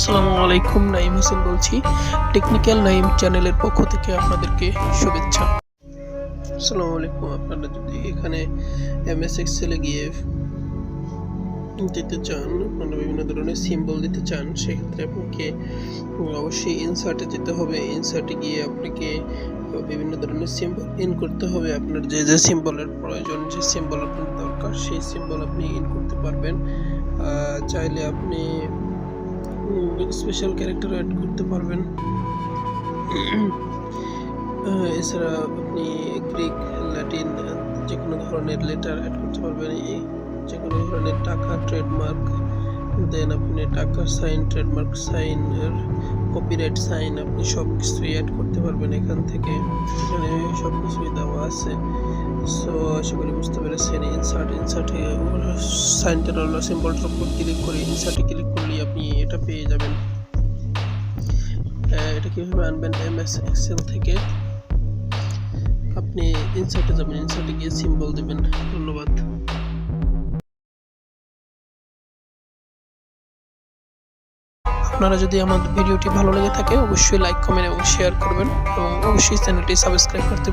আসসালামু আলাইকুম, নাইম হোসেন বলছি। টেকনিক্যাল নাইম চ্যানেলের পক্ষ থেকে আপনাদেরকে শুভেচ্ছা। আসসালামু আলাইকুম। আপনারা যদি এখানে এমএস এক্সেলে গিয়ে দিতে চান, আপনারা বিভিন্ন ধরনের সিম্বল দিতে চান, সেক্ষেত্রে আপনাকে অবশ্যই ইনসার্টে যেতে হবে। ইনসার্টে গিয়ে আপনাকে বিভিন্ন ধরনের সিম্বল ইন করতে হবে। আপনার যে যে সিম্বলের প্রয়োজন, যে সিম্বল আপনার দরকার, সেই সিম্বল আপনি ইন করতে পারবেন। চাইলে আপনি স্পেশাল ক্যারেক্টার অ্যাড করতে পারবেন। এছাড়া আপনি গ্রিক, ল্যাটিন যে কোনো ধরনের লেটার অ্যাড করতে পারবেন। যে কোনো ধরনের টাকা, ট্রেডমার্ক, দেন আপনি taka sign, trademark sign, copyright sign, আপনি সব কিছুই অ্যাড করতে পারবেন এখান থেকে। এখানে সব কিছুই দেওয়া আছে। সো আশা করি বুঝতে পেরেছেন। ইনসার্টে সাইনটার হলো সিম্বলটার উপর ক্লিক করে ইনসার্টে ক্লিক করলেই আপনি এটা পেয়ে যাবেন। এটা কীভাবে আনবেন? এমএস এক্সেল থেকে আপনি ইনসার্টে যাবেন, ইনসার্টে গিয়ে সিম্বল দেবেন। ধন্যবাদ। আপনারা যদি আমার ভিডিওটি ভালো লেগে থাকে অবশ্যই লাইক, কমেন্ট এবং শেয়ার করবেন এবং অবশ্যই চ্যানেলটি সাবস্ক্রাইব করতে